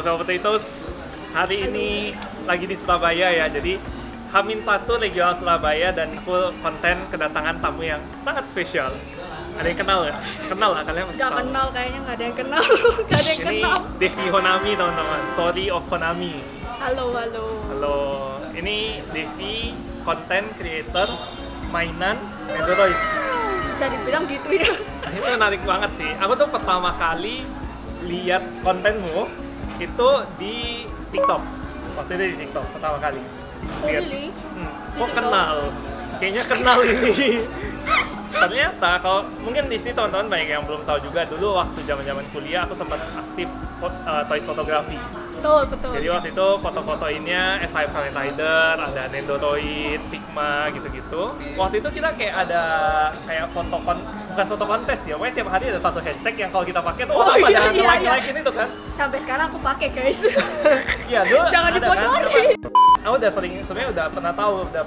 Local Potatoes hari ini lagi di Surabaya ya, jadi H-1 regional Surabaya dan aku konten kedatangan tamu yang sangat spesial. Ada yang kenal nggak? Kenal lah kalian pasti Gak tahu. kenal, kayaknya nggak ada yang kenal. Gak ada yang Ini kenal. Devi Honami teman-teman, Story of Honami. Halo. Halo, ini Devi content creator mainan Android. Bisa dibilang gitu ya. Ini menarik banget sih. Aku tuh pertama kali lihat kontenmu itu di TikTok. Waktu itu di TikTok pertama kali. Oh Lihat. really? Kok TikTok? kenal? Kayaknya kenal ini. Ternyata kalau mungkin di sini teman-teman banyak yang belum tahu juga, dulu waktu zaman-zaman kuliah aku sempat aktif toys fotografi. Betul. Jadi waktu itu foto-fotoinnya SHF Kamen Rider, ada Nendoroid, Pigma gitu-gitu. Waktu itu kita kayak ada kayak bukan foto kontes ya, pokoknya tiap hari ada satu hashtag yang kalau kita pakai tuh orang pada like-like itu kan. Sampai sekarang aku pakai guys. Iya, dulu Jangan ada kan. dibocorin. Aku sebenarnya udah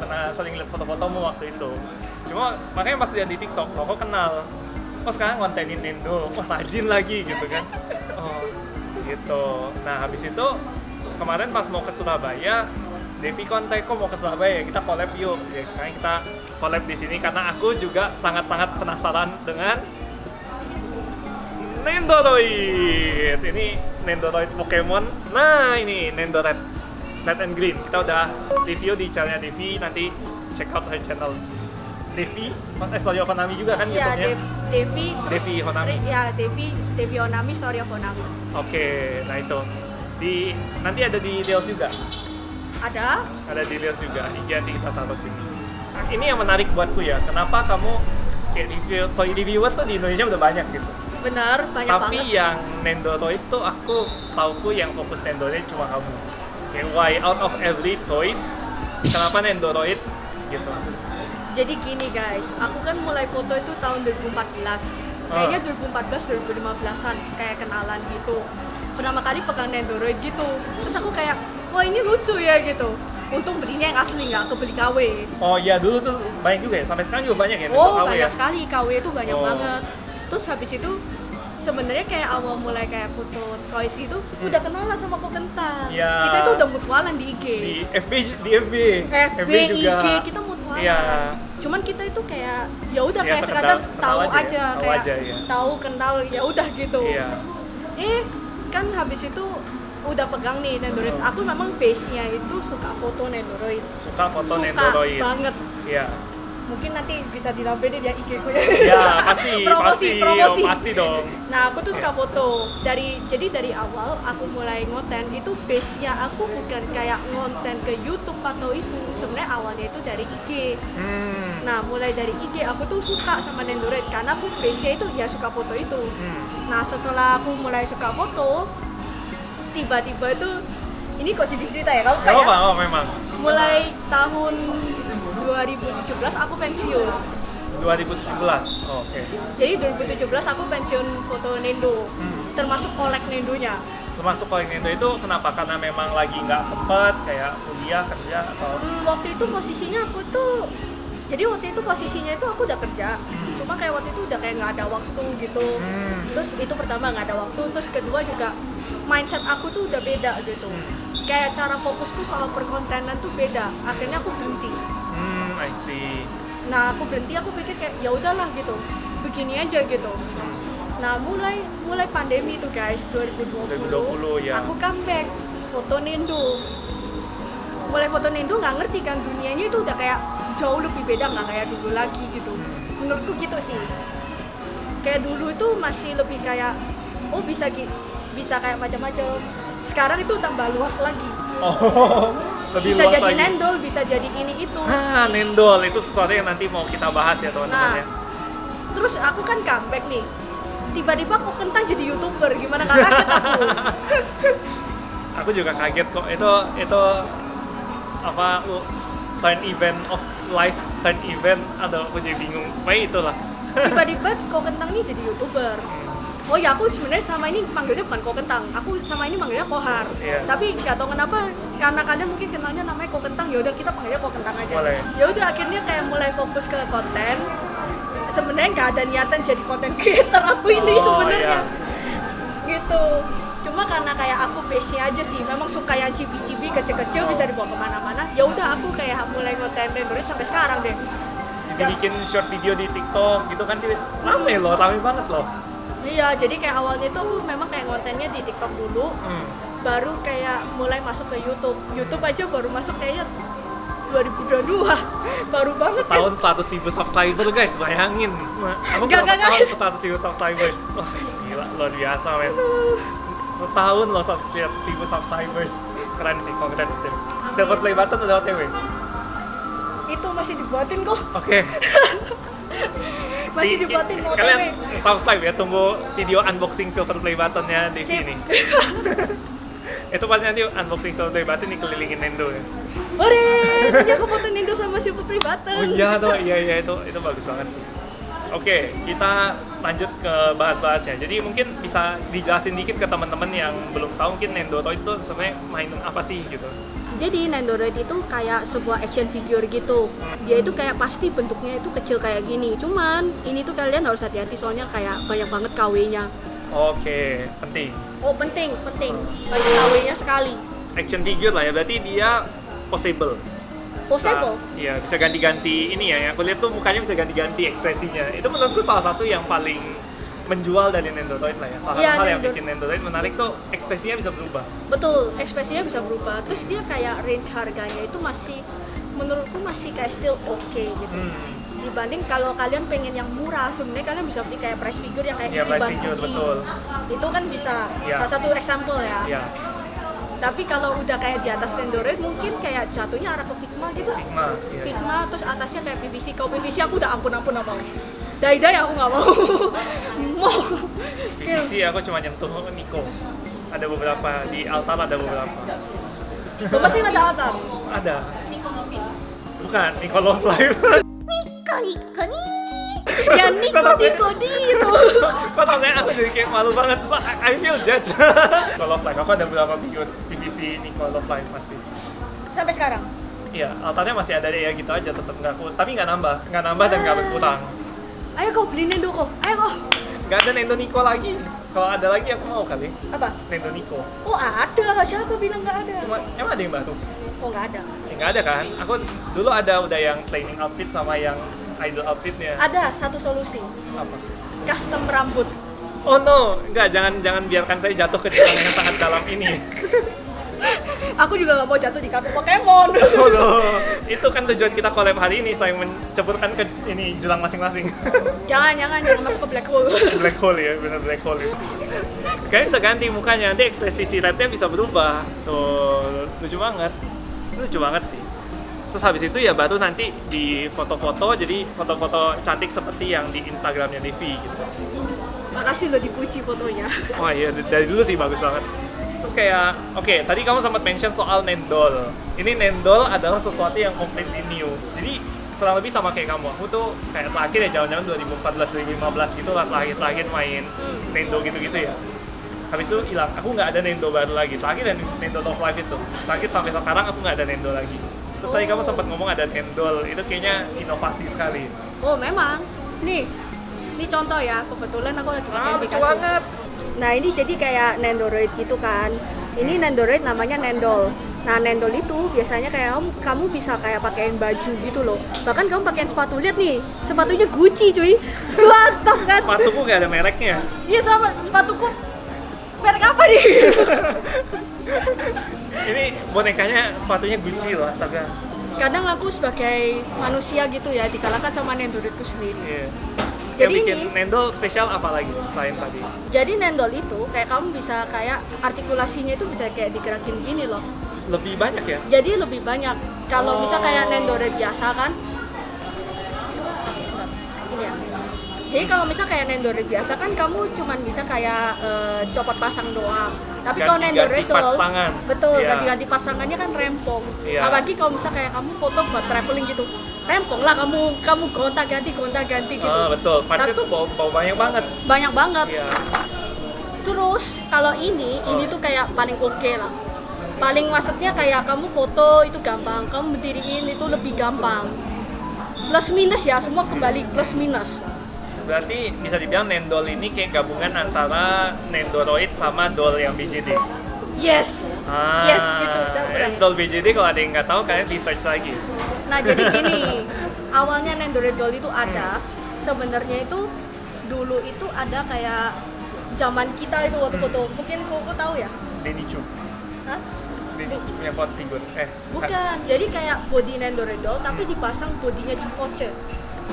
pernah sering lihat foto-fotomu waktu itu. Cuma makanya pas lihat di TikTok, kok kenal. Oh sekarang kontenin Nendo, wah rajin lagi gitu kan. Oh gitu. Nah habis itu kemarin pas mau ke Surabaya, Devi kontak kok mau ke Surabaya, kita collab yuk. Ya sekarang kita collab di sini karena aku juga sangat-sangat penasaran dengan Nendoroid. Ini Nendoroid Pokemon. Nah ini Nendoroid Red and Green. Kita udah review di channelnya Devi, nanti check out her channel. Devi, Story of Honami juga kan Iya, YouTube-nya? Devi Honami. Ya, Devi Honami, Story of Honami. Oke, nah itu. Nanti ada di Reels juga. Ada? Ada di Reels juga. IG nanti kita taruh sini. Ini yang menarik buatku ya. Kenapa kamu kayak toy reviewer tuh di Indonesia udah banyak gitu. Benar, banyak Tapi banget. yang Nendoroid tuh setauku yang fokus Nendoroid cuma kamu. Kayak why out of every toys, kenapa Nendoroid gitu? Jadi gini guys, aku kan mulai foto itu tahun 2014. Kayaknya 2014-2015an kayak kenalan gitu. Pertama kali pegang Nendoroid gitu. Terus aku kayak, wah ini lucu ya gitu. Untung belinya yang asli, nggak kebeli KW. Oh iya, dulu tuh banyak juga ya, sampai sekarang juga banyak ya? Oh KW banyak ya? sekali, KW itu banyak Oh. banget. Terus habis itu sebenarnya kayak awal mulai kayak foto toys itu udah kenalan sama Kok Kentang. Iya. Kita itu udah mutualan di IG. Di FB FB juga. IG kita mutualan. Iya. Cuman kita itu kayak ya udah Ya, kayak sekedar sekadar kenal tahu aja ya, aja, tahu kayak aja, ya. tahu kenal ya udah gitu. Iya. Kan habis itu udah pegang nih Nendoroid. Aku memang base-nya itu suka foto Nendoroid. Suka foto Suka Nendoroid. banget. Iya. Mungkin nanti bisa dilampirin ya IG ku ya. Ya, pasti. Promosi. Oh, pasti dong. Nah, aku tuh suka Iya. foto. Jadi dari awal aku mulai ngonten itu base-nya aku bukan kayak ngonten ke YouTube atau itu. Sebenarnya awalnya itu dari IG. Nah, mulai dari IG aku tuh suka sama Nendoroid karena aku base-nya itu ya suka foto itu. Nah, setelah aku mulai suka foto, tiba-tiba itu ini kok jadi cerita ya, kamu Gak kayak apa-apa, memang. mulai tahun 2017 aku pensiun. 2017. Oh, oke. Jadi 2017 aku pensiun foto Nendo, termasuk kolek Nendonya. Termasuk kalau Nendo itu kenapa? Karena memang lagi nggak sempet kayak kuliah, kerja atau? Waktu itu posisinya aku udah kerja, cuma kayak waktu itu udah kayak nggak ada waktu gitu. Terus itu pertama nggak ada waktu, terus kedua juga mindset aku tuh udah beda gitu. Kayak cara fokusku soal perkontenan tuh beda. Akhirnya aku berhenti. I see. Nah aku berhenti, aku pikir kayak ya udahlah gitu, begini aja gitu. Nah mulai pandemi itu guys, 2020 ya. aku comeback foto Nendo. Mulai foto Nendo nggak ngerti kan, dunianya itu udah kayak jauh lebih beda, nggak kayak dulu lagi gitu. Menurutku gitu sih. Kayak dulu itu masih lebih kayak bisa kayak macam-macam. Sekarang itu tambah luas lagi. Oh, lebih Bisa luas jadi lagi. Nendol, bisa jadi ini itu. Nendol itu sesuatu yang nanti mau kita bahas ya teman-teman Nah, ya. terus aku kan comeback nih. Tiba-tiba Kok Kentang jadi YouTuber, gimana nggak kaget aku? Aku juga kaget kok. Itu apa turn event of life, turn event. Aduh, aku jadi bingung. Pokoknya itulah. Tiba-tiba Kok Kentang nih jadi YouTuber. Oh ya, aku sebenarnya sama ini manggilnya bukan Kok Kentang. Aku sama ini manggilnya Kohar. Iya. Tapi nggak tahu kenapa, karena kalian mungkin kenalnya namanya Kok Kentang, ya udah kita panggilnya Kok Kentang aja. Boleh. Ya udah akhirnya kayak mulai fokus ke konten. Sebenarnya nggak ada niatan jadi content creator aku ini sebenarnya. Iya. Gitu. gitu. Cuma karena kayak aku base-nya aja sih, memang suka yang cibi-cibi kecil-kecil bisa dibawa kemana-mana. Ya udah aku kayak mulai ngonten Nendoroid sampai sekarang deh. Bikin short video di TikTok gitu kan, rame banget loh. Iya, jadi kayak awalnya itu aku memang kayak ngontennya di TikTok dulu, baru kayak mulai masuk ke YouTube. YouTube aja baru masuk kayaknya 2022, baru banget setahun 100.000 subscriber guys, bayangin. Aku Gak. tahun 100.000 subscribers. Wah gila, luar biasa men. Setahun loh 100.000 subscribers, keren sih, congrats deh. Silver play button udah OTW? Itu masih dibuatin kok. Oke. Masih dibuatin mau Kalian OTW. subscribe ya, tunggu video unboxing silver play buttonnya di Sip. sini. Itu pasti nanti unboxing silver play button dikelilingin Nendo ya. Hore, tadi aku foto Nendo sama silver play button. Oh iya tuh, iya itu bagus banget sih. Oke, kita lanjut ke bahas-bahasnya. Jadi mungkin bisa dijelasin dikit ke teman-teman yang belum tahu mungkin Nendoroid itu sebenarnya mainan apa sih gitu. Jadi Nendoroid itu kayak sebuah action figure gitu. Dia itu kayak pasti bentuknya itu kecil kayak gini. Cuman ini tuh kalian harus hati-hati soalnya kayak banyak banget KW-nya. Oke, penting. Oh penting. Banyak KW-nya sekali. Action figure lah ya, berarti dia possible. Possible? Iya, bisa ganti-ganti ini ya. Aku lihat tuh mukanya bisa ganti-ganti ekspresinya. Itu menurutku salah satu yang paling menjual dari Nendoroid lah ya. Salah satu hal yang bikin Nendoroid menarik tuh ekspresinya bisa berubah. Betul, ekspresinya bisa berubah. Terus dia kayak range harganya itu masih, menurutku masih kayak still oke gitu. Dibanding kalau kalian pengen yang murah, sebenarnya kalian bisa beli kayak price figure yang kayak price Ichiban figure, Gucci. betul. Itu kan bisa, Ya. salah satu example ya. Iya, Tapi kalau udah kayak di atas Nendoroid mungkin kayak jatuhnya arah ke Figma gitu. Figma. Iya. Figma terus atasnya kayak PVC. Kalau PVC aku udah ampun nggak mau. Dai aku nggak mau. Mau. PVC aku cuma nyentuh Nico. Ada beberapa di Altar, ada beberapa. Bapak sih ada altar. Ada. Bukan, Nico Love Live. Ya Niko Diro. Kok tanya aku jadi kayak malu banget, so, I feel judged. Nico Love Live, aku ada beberapa figure PVC Nico Love Live masih. Sampai sekarang. Iya, altarnya masih ada deh ya gitu aja, tetap nggak tapi nggak nambah dan nggak berkurang. Ayo kau beli Nendo kok. Ayo kok. Nggak ada Nendo Nico lagi. Kalau ada lagi aku mau kali. Apa? Nendo Nico. Oh ada. Siapa bilang nggak ada? Cuma emang ada yang baru? Oh nggak ada. Ya, nggak ada kan? Aku dulu ada udah yang training outfit sama yang idol outfitnya. Ada satu solusi. Apa? Custom rambut. Oh no, enggak, jangan biarkan saya jatuh ke jurang yang sangat dalam ini. Aku juga nggak mau jatuh di kaki Pokemon. Oh no, itu kan tujuan kita collab hari ini, saya menceburkan ke ini jurang masing-masing. jangan masuk ke black hole. Black hole ya, bener black hole itu. Kayaknya bisa ganti mukanya, nanti ekspresi si Rednya bisa berubah. Tuh, lucu banget sih. Terus habis itu ya baru nanti di foto-foto, jadi foto-foto cantik seperti yang di Instagramnya Devi gitu. Makasih lo dipuji fotonya. Wah iya, dari dulu sih bagus banget. Terus kayak, oke, tadi kamu sempat mention soal Nendol. Ini Nendol adalah sesuatu yang completely new. Jadi kurang lebih sama kayak kamu. Aku tuh kayak terakhir ya jalan-jalan 2014-2015 gitu lah, terakhir main Nendo gitu-gitu ya. Habis itu hilang, aku nggak ada Nendo baru lagi. Terakhir Nendo Love Live itu. Terakhir sampai sekarang aku nggak ada Nendo lagi. Terus tadi kamu sempat ngomong ada Nendol, itu kayaknya inovasi sekali. Oh memang. Nih contoh ya, kebetulan aku lagi pakai Lucu Pikachu. banget. Nah ini jadi kayak Nendoroid gitu kan. Ini Nendoroid namanya Nendol. Nah Nendol itu biasanya kayak kamu bisa kayak pakein baju gitu loh. Bahkan kamu pakein sepatu, lihat nih, sepatunya Gucci cuy. Mantap kan? Sepatuku nggak ada mereknya. Iya sama, sepatuku merek apa nih? Ini bonekanya sepatunya Gucci loh, astaga. Kadang aku sebagai manusia gitu ya dikalahkan sama Nendoroidku sendiri. Iya. Jadi Yang bikin ini- Nendol spesial apa lagi selain tadi? Jadi Nendol itu kayak kamu bisa kayak artikulasinya itu bisa kayak digerakin gini loh. Lebih banyak ya? Jadi lebih banyak. Kalau bisa kayak Oh. Nendoroid biasa kan. Ini ya. Jadi kalau misal kayak Nendoroid biasa kan kamu cuman bisa kayak copot pasang doang. Tapi kalau Ganti-ganti Nendoroid pasangan. betul, Iya. ganti-ganti pasangannya kan rempong. Iya. Apalagi kalau misal kayak kamu foto buat traveling gitu. Rempong lah kamu gonta-ganti gitu. Betul, partsnya Tapi- tuh bau banyak banget. Banyak banget. Iya. Terus kalau ini Oh. tuh kayak paling oke lah. Paling maksudnya kayak kamu foto itu gampang, kamu berdiriin itu lebih gampang. Plus minus ya, semua kembali plus minus. Berarti bisa dibilang Nendol ini kayak gabungan antara Nendoroid sama Doll yang BJD. Yes, yes gitu. Doll BJD kalau ada yang nggak tahu kalian research lagi. Nah jadi gini, awalnya Nendoroid Doll itu ada, sebenarnya itu dulu itu ada kayak zaman kita itu waktu foto, mungkin kau tahu ya? Denny Chu. Hah? Denny punya foto figur. Bukan, jadi kayak body Nendoroid Doll tapi dipasang bodinya Chupoche.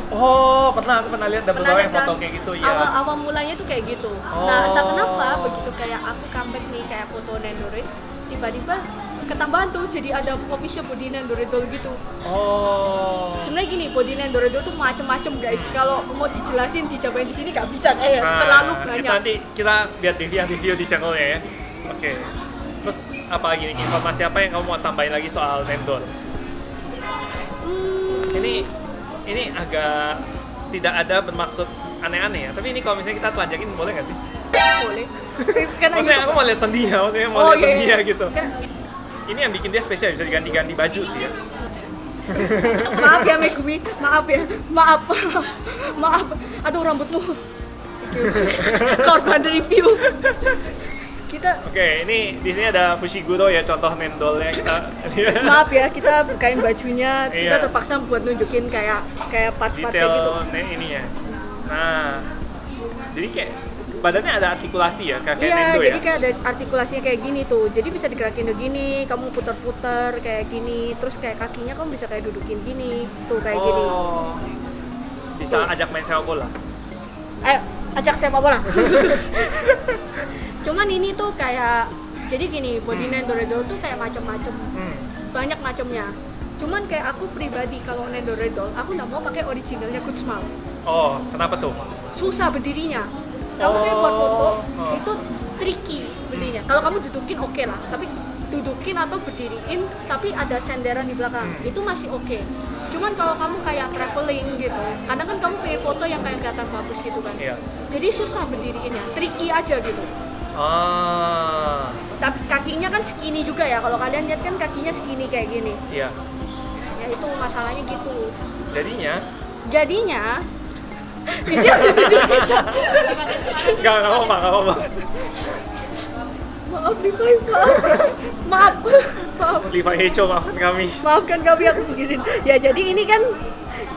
Oh, aku pernah lihat ada beberapa yang foto kan? kayak gitu ya. Awal mulanya tuh kayak gitu. Nah, entah kenapa begitu kayak aku comeback nih kayak foto Nendoroid, tiba-tiba ketambahan tuh jadi ada official body Nendoroid Doll gitu. Oh. Sebenarnya gini, body Nendoroid Doll tuh macem-macem guys. Kalau mau dijelasin dicobain di sini nggak bisa kayak terlalu banyak. Nanti kita lihat review di channelnya ya. Oke. Terus apa lagi nih, informasi apa yang kamu mau tambahin lagi soal Nendol? Ini agak tidak ada bermaksud aneh-aneh ya. Tapi ini kalau misalnya kita telanjakin boleh nggak sih? Boleh. Karena maksudnya gitu. aku mau lihat sendia, maksudnya mau lihat sendia gitu. Kan, ini yang bikin dia spesial, bisa diganti-ganti baju sih ya. maaf ya Megumi, maaf ya, maaf. Aduh rambutmu. Korban review. Oke, ini di sini ada Fushiguro ya, contoh Nendolnya kita. Maaf ya, kita bukain bajunya, kita Iya. terpaksa buat nunjukin kayak parts-part Detail kayak gitu. ininya. Nah, jadi kayak badannya ada artikulasi ya, kayak Iya, Nendo jadi ya. kayak ada artikulasinya kayak gini tuh. Jadi bisa digerakin begini, kamu putar-putar kayak gini, terus kayak kakinya kamu bisa kayak dudukin gini, tuh kayak gini. Bisa Tuh. ajak main sepak bola. Ayo, ajak sepak bola. Cuman ini tuh kayak, jadi gini, body Nendoroid Doll tuh kayak macam-macam, banyak macamnya. Cuman kayak aku pribadi kalau Nendoroid Doll, aku nggak mau pakai originalnya Kutsmal. Oh, kenapa tuh? Susah berdirinya. Kamu kayak buat foto itu tricky berdirinya. Kalau kamu dudukin oke lah, tapi dudukin atau berdiriin tapi ada senderan di belakang itu masih oke. Cuman kalau kamu kayak traveling gitu, kadang kan kamu pengen foto yang kayak kelihatan bagus gitu kan. Iya. Jadi susah berdiriinnya, tricky aja gitu. Tapi kakinya kan skinny juga ya. Kalau kalian lihat kan kakinya skinny kayak gini. Iya. Ya itu masalahnya gitu. Jadinya Ini harus ditunjukin. nggak apa-apa. Maaf Levi, maaf. Levi Hecho, maafkan kami. Maafkan kami aku begini. Ya jadi ini kan,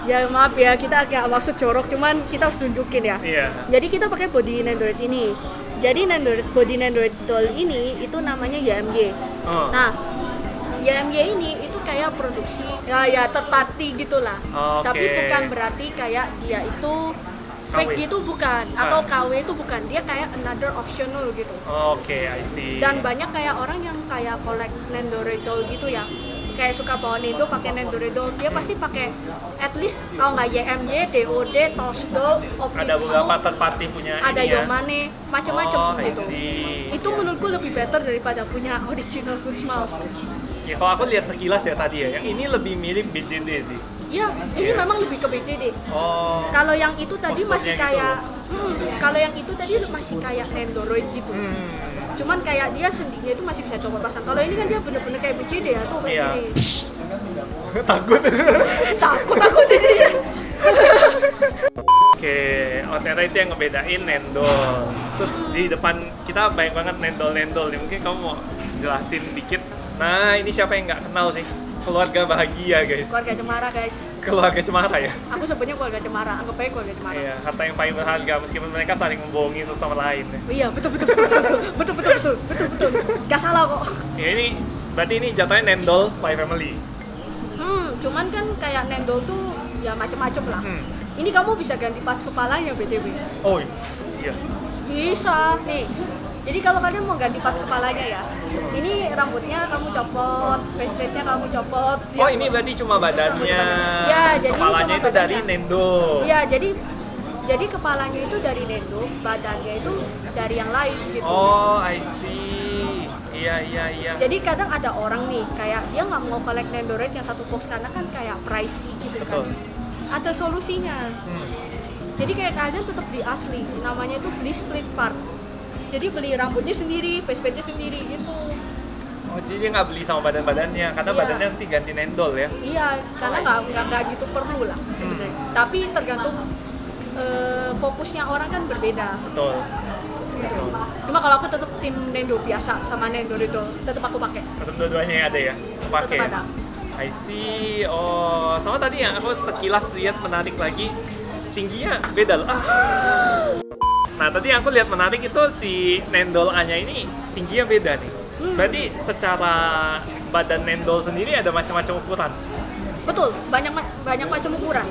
ya maaf ya kita agak maksud jorok, cuman kita harus tunjukin ya. Iya. Jadi kita pakai body Nendoroid ini. Jadi body Nendoroid Doll ini itu namanya YMY. Oh. Nah, YMY ini itu kayak produksi ya third party gitulah. Oke. Tapi bukan berarti kayak dia itu fake KW. gitu bukan, atau KW itu bukan. Dia kayak another optional gitu. Oke, I see. Dan banyak kayak orang yang kayak collect Nendoroid Doll gitu ya. Kayak suka bawa Nendo pakai Nendoroid Doll. Dia pasti pakai at least kalau nggak YMY, DOD, Toss Doll, Optitsu. Ada beberapa third party punya Ada ini ya. Yomane, macam-macam I gitu. see. Itu menurutku lebih better daripada punya original Kutsmal. Ya kalau aku lihat sekilas ya tadi ya, yang ini lebih mirip BJD sih. Ya, ini Iya. memang lebih ke BJD. Oh. Kalau yang itu tadi masih Posturnya kayak, kalau yang itu tadi masih kayak Nendoroid gitu. Cuman kayak dia sendinya itu masih bisa coba pasang. Kalau ini kan dia bener-bener kayak BJD ya, tuh kayak Iya. gini. Takut. Takut aku jadinya. Oke, Otera itu yang ngebedain Nendol. Terus di depan kita banyak banget Nendol nih. Mungkin kamu mau jelasin dikit. Nah, ini siapa yang nggak kenal sih? Keluarga bahagia, guys. Keluarga Cemara guys. Keluarga Cemara ya? Aku sebutnya keluarga Cemara, anggap aja keluarga Cemara. Iya, harta yang paling berharga meskipun mereka saling membohongi satu sama lain. Iya, betul. Gak salah kok. Ya ini berarti ini jatuhnya Nendol Spy Family. Cuman kan kayak Nendol tuh ya macem-macem lah. Ini kamu bisa ganti pas kepalanya BTW. Oh iya. Bisa nih. Jadi kalau kalian mau ganti pas kepalanya ya, ini rambutnya kamu copot, faceplate-nya kamu copot. Oh ini berarti cuma badannya. Ya, jadi ini kepalanya cuma itu dari badannya. Nendo. Iya, jadi kepalanya itu dari Nendo, badannya itu dari yang lain gitu. Oh, I see. Iya. Jadi kadang ada orang nih, kayak dia nggak mau collect Nendoroid yang satu box karena kan kayak pricey gitu Betul. kan. Ada solusinya. Jadi kayak kalian tetap beli asli, namanya itu beli split part. Jadi beli rambutnya sendiri, faceplate-nya sendiri gitu. Oh jadi dia nggak beli sama badannya karena Iya. badannya nanti ganti Nendol ya? Iya, karena I see. nggak gitu perlu lah sebenarnya. Tapi tergantung fokusnya orang kan berbeda. Betul. Gitu. Cuma kalau aku tetap tim Nendo biasa sama Nendo itu tetap aku pakai. Tetap dua-duanya yang ada ya, pakai. Tetap ada. I see. Oh, sama tadi yang aku sekilas lihat menarik lagi, tingginya beda loh. Nah, tadi yang aku lihat menarik itu si Nendol A-nya ini tingginya beda nih. Berarti secara badan Nendol sendiri ada macam-macam ukuran. Betul, banyak macam ukuran.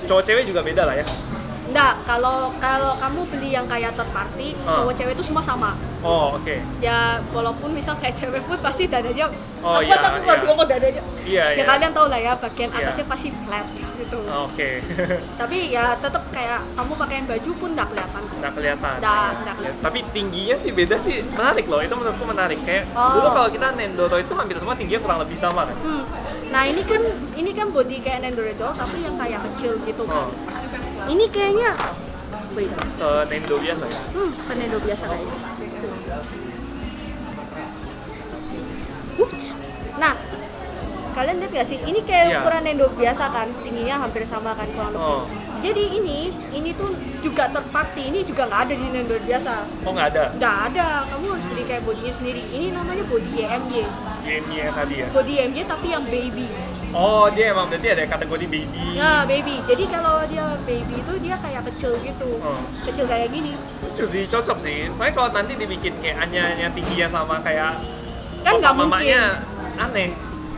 Cowok cewek juga beda lah ya. Enggak, kalau kamu beli yang kayak third party, cowok cewek itu semua sama. Oh, oke. Ya, walaupun misal kayak cewek pun pasti dadanya. Oh, aku iya, harus ngomong dadanya. Iya, Ya iya. kalian tahu lah ya, bagian Iya. atasnya pasti flat gitu. Oke. Tapi ya tetap kayak kamu pakaiin baju pun enggak kelihatan. Nggak kelihatan. Nggak Ya. kelihatan. Tapi tingginya sih beda sih, menarik loh. Itu menurutku menarik. Kayak Oh. dulu kalau kita Nendoro itu hampir semua tingginya kurang lebih sama kan. Nah ini kan body kayak Nendoroid tapi yang kayak kecil gitu kan. Oh. Ini kayaknya beda. Se-Nendo biasa ya. Senendo biasa kayaknya. Ups. Nah, kalian lihat gak sih? Ini kayak Iya. ukuran Nendo biasa kan, tingginya hampir sama kan kurang lebih. Oh. Jadi ini tuh juga third party, ini juga nggak ada di Nendo biasa. Oh, nggak ada. Nggak ada, kamu harus beli kayak bodinya sendiri. Ini namanya body YMY. Game-nya tadi ya. Body YMY tapi yang baby. Oh, dia emang berarti ada kategori baby. Ya baby. Jadi kalau dia baby itu dia kayak kecil gitu, Oh. kecil kayak gini. Lucu sih, cocok sih. Soalnya kalau nanti dibikin kayak Anya tingginya sama kayak Kan nggak mungkin. mamanya, aneh.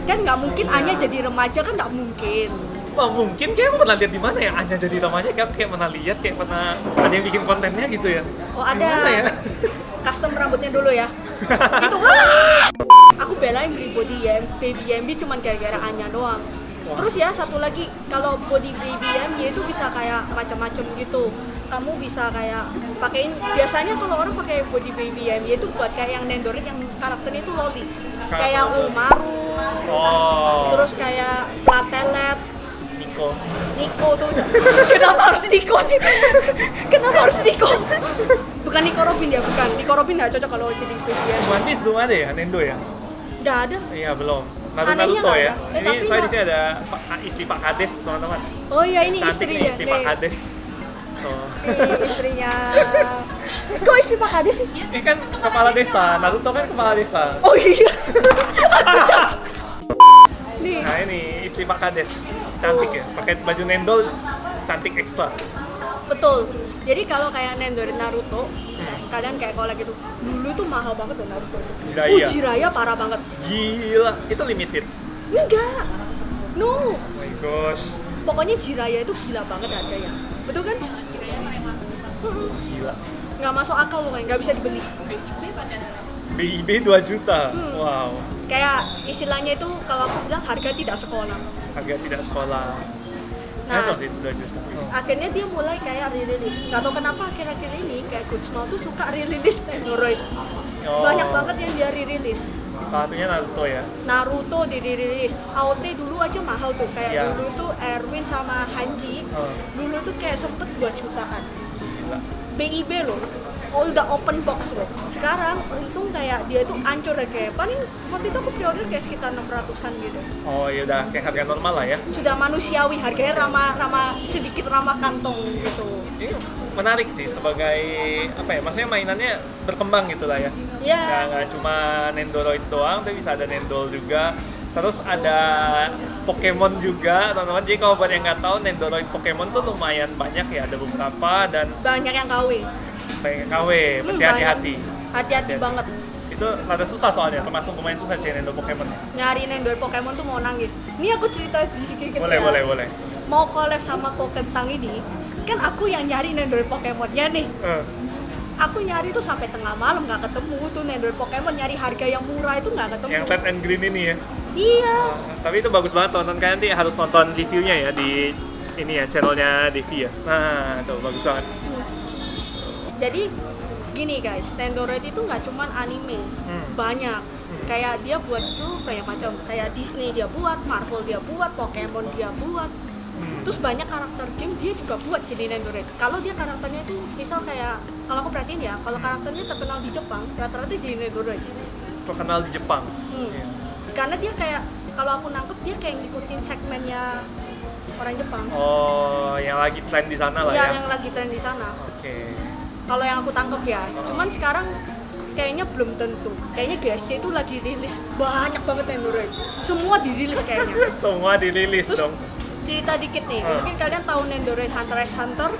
Kan nggak mungkin Anya jadi remaja kan nggak mungkin. Oh, mungkin kayak aku pernah lihat di mana ya Anya jadi namanya kayak pernah lihat kayak pernah ada yang bikin kontennya gitu ya. Oh Di mana ya? ada. Custom rambutnya dulu ya. Gitu. Wah! Aku belain beli body baby YMB cuman gara-gara Anya doang. Wah. Terus ya satu lagi kalau body baby YMB itu bisa kayak macam-macam gitu. Kamu bisa kayak pakein biasanya kalau orang pakai body baby YMB itu buat kayak yang Nendorit yang karakternya itu loli. Kayak Umaru. Oh. Terus kayak Platelet, Nico. tuh. Kenapa harus Nico sih? Kenapa harus Nico? Bukan Nico Robin ya, bukan. Nico Robin nggak cocok kalau jadi baby. One Piece belum ada ya Nendo ya? Nggak ada. Iya belum. Anehnya Naruto nggak ya. ada. Ini Tapi soalnya di nggak- sini ada istri Pak Kades teman-teman. Oh iya ini Cantik nih istrinya. istri Pak Kades. Tuh. Ini istrinya. Kok istri Pak Kades sih? Ini kan kepala desa. Naruto kan kepala desa. Oh iya. Nih. Nah ini istri Pak Kades. Cantik ya. Pakai baju Nendol cantik ekstra. Betul. Jadi kalau kayak Nendorin Naruto, kalian kayak kalau gitu, dulu tuh mahal banget tuh Naruto. Jiraiya. Jiraiya parah banget. Gila, itu limited. Enggak. No. Oh my gosh. Pokoknya Jiraiya itu gila banget harganya. Betul kan? Gila. Nggak masuk akal loh, nggak bisa dibeli. BIB 2 juta. Wow. Kayak istilahnya itu kalau aku bilang harga tidak sekolah. Harga tidak sekolah. Nah. Cocok sih 2 juta. Akhirnya dia mulai kayak re-release. Nggak tahu kenapa akhir-akhir ini kayak Goodsmall tuh suka re-release Nendoroid. Oh. Banyak banget yang dia re-release. Salah satunya Naruto ya. Naruto di re-release. AOT dulu aja mahal tuh. Kayak Iya. dulu tuh Erwin sama Hanji. Oh. Dulu tuh kayak sempet 2 jutaan. Gila. BIB loh. Oh udah open box loh. Sekarang untung kayak dia tuh hancur ya kayak paling waktu itu aku pre-order kayak sekitar 600-an gitu. Oh ya udah kayak harga normal lah ya. Sudah manusiawi, harganya ramah sedikit ramah kantong gitu. Ini menarik sih sebagai apa ya? Maksudnya mainannya berkembang gitu lah ya. Ya. Nggak cuma Nendoroid doang, tapi bisa ada Nendol juga. Terus ada Pokemon juga, teman-teman. Jadi kalau buat yang nggak tahu, Nendoroid Pokemon tuh lumayan banyak ya. Ada beberapa dan Banyak yang KW. pengen KW, mesti banyak. hati-hati. Hati-hati banget. Itu rada susah soalnya, termasuk lumayan susah cari Nendo Pokemon. Nyari Nendoroid Pokemon tuh mau nangis. Ini aku cerita sedikit Boleh, ya. boleh. Mau collab sama Pokentang ini, kan aku yang nyari Nendoroid Pokemonnya nih. Aku nyari tuh sampai tengah malam nggak ketemu tuh Nendoroid Pokemon, nyari harga yang murah itu nggak ketemu. Yang red and green ini ya. Iya. Tapi itu bagus banget, tonton kalian nanti harus nonton reviewnya ya di ini ya, channelnya Devi ya. Nah, tuh bagus banget. Jadi gini guys, Nendoroid itu nggak cuman anime, banyak. Kayak dia buat tuh banyak macam. Kayak Disney dia buat, Marvel dia buat, Pokemon dia buat. Terus banyak karakter game dia juga buat jadi Nendoroid. Kalau dia karakternya itu misal kayak kalau aku perhatiin ya, kalau karakternya terkenal di Jepang, rata-rata jadi Nendoroid. Terkenal di Jepang. Iya. Karena dia kayak kalau aku nangkep dia kayak ngikutin segmennya orang Jepang. Oh, yang lagi tren di sana lah Iya, ya. yang lagi tren di sana. Oke. Kalau yang aku tangkap ya. Oh. Cuman sekarang kayaknya belum tentu. Kayaknya GSC itu lagi rilis banyak banget Nendoroid. Semua dirilis kayaknya. Semua dirilis Terus dong. cerita dikit nih. Mungkin kalian tahu Nendoroid Hunter x Hunter.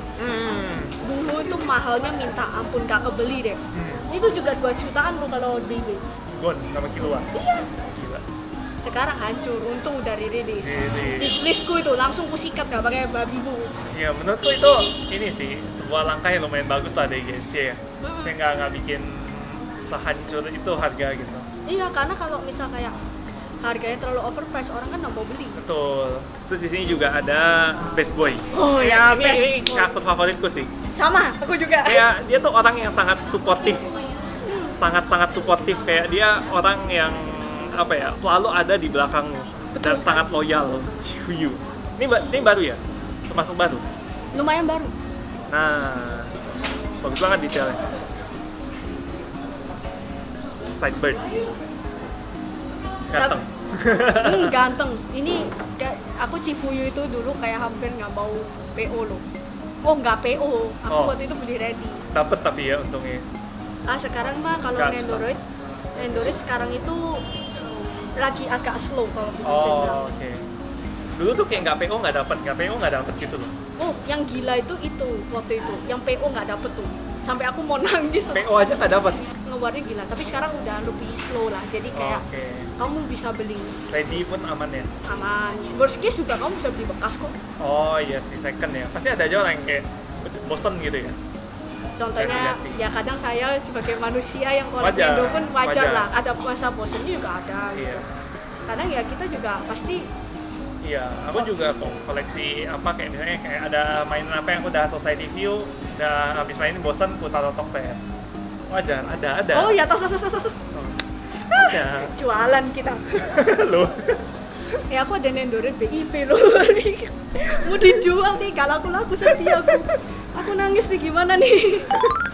Dulu itu mahalnya minta ampun, gak kebeli deh. Itu juga 2 jutaan tuh kalau beli. Gon nama Kilua. Iya. Gila. Sekarang hancur, untung udah dirilis. Dirilis. Wishlistku itu langsung kusikat gak pakai babi bu. Ya menurutku itu ini sih sebuah langkah yang lumayan bagus lah dari GSC ya. Saya nggak bikin sehancur itu harga gitu. Iya, karena kalau misal kayak harganya terlalu overpriced, orang kan nggak mau beli. Betul. Terus di sini juga ada Best Boy. Oh ya, Ini karakter favoritku sih. sama, aku juga. Kayak dia tuh orang yang sangat suportif, sangat suportif. Kayak dia orang yang apa ya, selalu ada di belakangmu dan sangat loyal. Chuyu. Ini baru ya? Termasuk baru. Lumayan baru. Nah, bagus banget detailnya. Sideburns. Ganteng. Ganteng. Ini aku Cifuyu itu dulu kayak hampir nggak mau PO loh. Oh, nggak PO. Aku Oh. waktu itu beli ready. Dapet tapi ya untungnya. Sekarang mah kalau Nggak Nendoroid sekarang itu lagi agak slow kalau bisa Oh, bilang. oke. Dulu tuh kayak nggak PO nggak dapet gitu loh. Oh, yang gila itu waktu itu. Yang PO nggak dapet tuh. Sampai aku mau nangis. PO aja nggak dapet. Ngeluarin gila. Tapi sekarang udah lebih slow lah. Jadi kayak Oke. kamu bisa beli Ready pun aman ya. aman. Worst case juga kamu bisa beli bekas kok. Oh iya sih, second ya. Pasti ada aja orang yang kayak bosen gitu ya. Contohnya Ganti-ganti. ya kadang saya sebagai manusia yang kolek Wajar, Nendo pun wajar wajar. lah. Ada masa bosennya juga ada. Iya. Kadang ya kita juga pasti Iya, aku juga koleksi apa kayak misalnya kayak ada mainan apa yang aku udah selesai review, udah habis mainin bosan, aku taruh Tokped. Wajar, ada. oh ya tos. Oh. Ada. Jualan kita. Loh. Ya aku ada Nendoroid BIP loh. Mau dijual nih, kalau aku laku sedih aku. Aku nangis nih, gimana nih?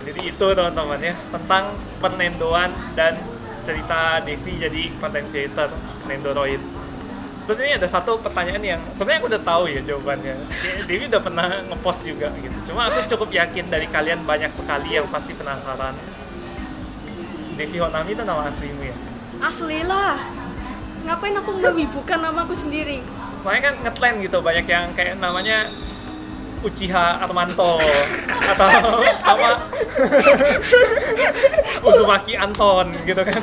Jadi itu teman-teman ya, tentang pernendoan dan cerita Devi jadi content creator Nendoroid. Terus ini ada satu pertanyaan yang sebenarnya aku udah tahu ya jawabannya. Kayak Devi udah pernah ngepost juga gitu. Cuma aku cukup yakin dari kalian banyak sekali yang pasti penasaran. Devi Honami itu nama aslimu ya? Asli lah. Ngapain aku mewibukan namaku sendiri? Soalnya kan ngetren gitu, banyak yang kayak namanya Uchiha Armanto atau apa Uzumaki Anton gitu kan.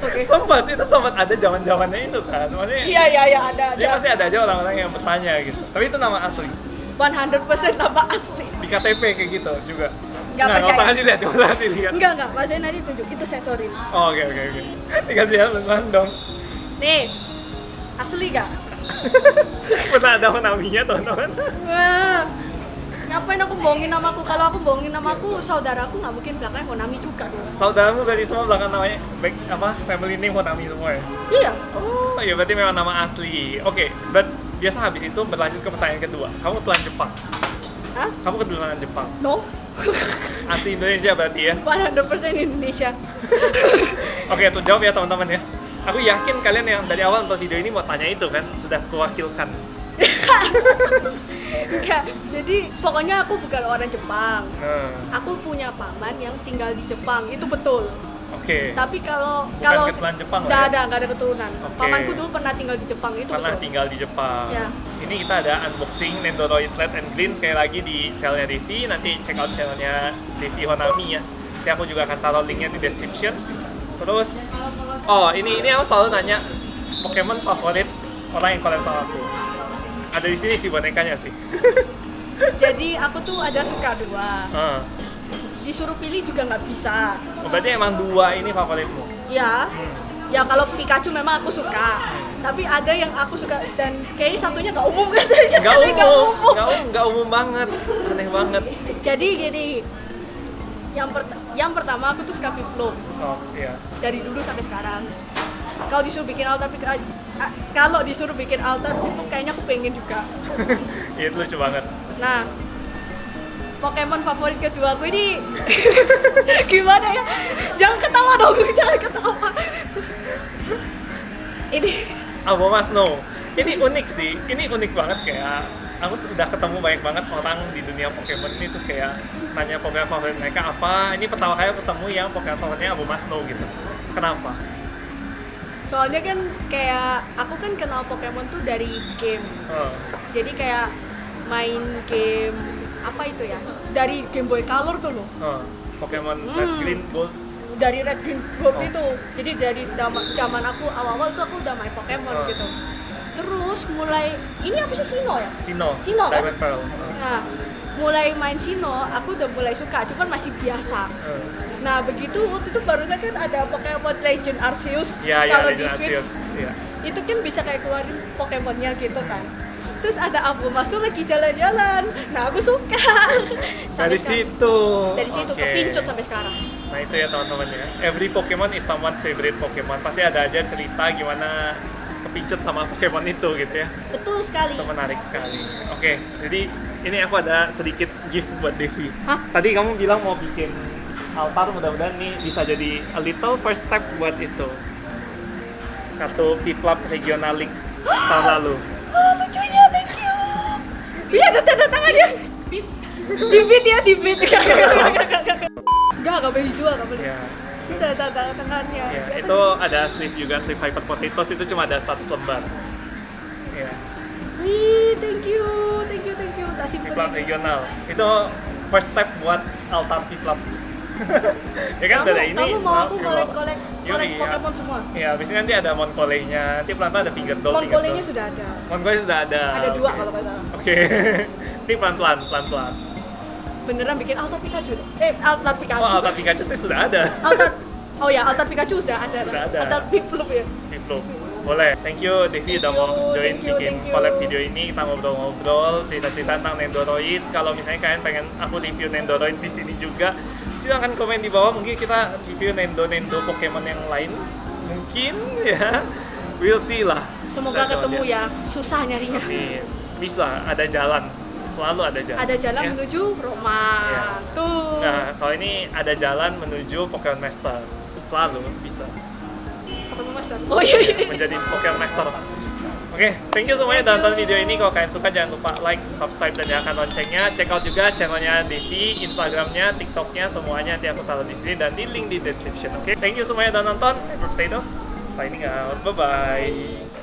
Oke. Sempat ada zaman-zamannya itu kan. Maksudnya Iya ada. dia pasti ada aja orang-orang yang bertanya gitu. Tapi itu nama asli. 100% nama asli. Di KTP kayak gitu juga. Nggak Nggak usah percaya. ngasih lihat, nggak usah ngasih lihat. Enggak, maksudnya nanti tunjuk, itu sensorin. Oh, oke. Dikasih lihat beneran dong. Nih, asli gak? Pernah ada Honaminya teman-teman. Wah, ngapain aku bohongin namaku? Kalau aku bohongin namaku, saudaraku nggak mungkin belakangnya Honami juga dong. Saudaramu dari semua belakang namanya baik apa family name Honami semua ya? Iya. Oh, ya berarti memang nama asli. Oke, dan biasa habis itu berlanjut ke pertanyaan kedua. Kamu keturunan Jepang. Hah? Kamu keturunan Jepang. No. Asli Indonesia berarti ya? 100% Indonesia. Oke, tuh jawab ya teman-teman ya. Aku yakin kalian yang dari awal nonton video ini mau tanya itu kan, sudah kewakilkan. Enggak. Jadi pokoknya aku bukan orang Jepang. Nah, Aku punya paman yang tinggal di Jepang, itu betul. oke. Tapi kalau Bukan keturunan Jepang lah ya? nggak ada keturunan. Oke. Pamanku dulu pernah tinggal di Jepang, itu Pernah betul. tinggal di Jepang. Ya. Ini kita ada unboxing Nendoroid Red and Green sekali lagi di channelnya Devi. Nanti check out channelnya Devi Honami ya. Nanti aku juga akan taruh linknya di description. Terus, oh ini aku selalu nanya Pokemon favorit orang yang collab sama aku. Ada di sini sih bonekanya sih. Jadi aku tuh ada suka dua. Ah. Disuruh pilih juga nggak bisa. Oh, berarti emang dua ini favoritmu. Ya, Hmm. ya kalau Pikachu memang aku suka. Tapi ada yang aku suka dan kayaknya satunya nggak umum katanya. Nggak umum banget, aneh banget. Jadi gini, yang pertama aku tuh suka Piplup Oh iya. dari dulu sampai sekarang. Kalau disuruh bikin altar kalau disuruh bikin altar itu kayaknya aku pengen juga. Iya itu lucu banget. Nah, Pokemon favorit kedua aku ini gimana ya? Jangan ketawa dong, jangan ketawa. Ini Abomasnow. Ini unik sih, ini unik banget kayak aku sudah ketemu banyak banget orang di dunia Pokemon ini terus kayak nanya Pokemon favorit mereka apa. Ini pertama kali aku ketemu yang Pokemon favoritnya Abomasnow gitu. Kenapa? soalnya kan kayak aku kan kenal Pokemon tuh dari game. Jadi kayak main game apa itu ya? Dari Game Boy Color tuh loh. Pokemon Red, Green, Gold. Dari Red Green Gold itu. Jadi dari zaman aku awal-awal tuh aku udah main Pokemon gitu. Terus mulai ini apa sih Sinnoh ya? Sinnoh Kan? Diamond Pearl. Nah, mulai main Sinnoh aku udah mulai suka, cuman masih biasa. Nah, begitu waktu itu barusan kan ada Pokemon Legend Arceus. Kalau di Switch itu kan bisa kayak keluarin Pokemonnya gitu kan. Terus ada Abomasnow lagi jalan-jalan. Nah, aku suka. Dari situ Kepincut sampai sekarang. Nah itu ya teman-teman ya, every Pokemon is someone's favorite Pokemon. Pasti ada aja cerita gimana kepincut sama Pokemon itu gitu ya. Betul sekali. Itu menarik sekali. Oke, jadi ini aku ada sedikit gift buat Devi. Hah? Tadi kamu bilang mau bikin altar, mudah-mudahan nih bisa jadi a little first step buat itu. Kartu Piplup Regional League tahun lalu. Oh, lucunya, thank you. Iya, ada tanda tangannya. Di beat ya, di beat. Enggak boleh jual, enggak boleh. Ya. Itu ada tanda tangannya. Ya, itu ada sleeve juga, sleeve Hyper Potatoes itu cuma ada 100 lembar. Ya. Wih, thank you. Tak simpen Piplup ini. regional. Itu first step buat altar Piplup. Ya kan udah ada ini. Kamu mau aku Piplup. kolek Yoi, Pokemon semua? Ya, abisnya nanti ada Moncoley-nya. Nanti pelan-pelan ada finger doll. Moncoley-nya sudah ada. Moncoley sudah ada. Ada 2 Oke. kalau nggak salah. Oke. Ini pelan-pelan. Beneran bikin Altar Pikachu deh. Altar Pikachu. Oh, altar Pikachu sih sudah ada. Altar Pikachu sudah ada. Sudah ada. Altar Piplup ya. Piplup. Boleh. Thank you Devi udah mau join Thank you, bikin thank you. collab video ini. Kita ngobrol-ngobrol, cerita-cerita tentang Nendoroid. Kalau misalnya kalian pengen aku review Nendoroid di sini juga, silahkan komen di bawah. Mungkin kita review Nendo Pokemon yang lain. Mungkin ya. We'll see lah. Semoga Kita coba ketemu lihat. ya. Susah nyarinya. Amin. Bisa, ada jalan. Selalu ada jalan. Ada jalan Ya. menuju Roma. Ya. Tuh. Nah, kalau ini ada jalan menuju Pokemon Master. Selalu bisa. Pokemon Master. Oh iya. Menjadi Pokemon Master. Oke, thank you semuanya udah nonton video ini. Kalau kalian suka jangan lupa like, subscribe, dan nyalakan loncengnya. Check out juga channelnya Devi, Instagramnya, TikToknya, semuanya nanti aku taruh di sini dan di link di description. Oke, thank you semuanya udah nonton. Potatoes signing out. Bye bye.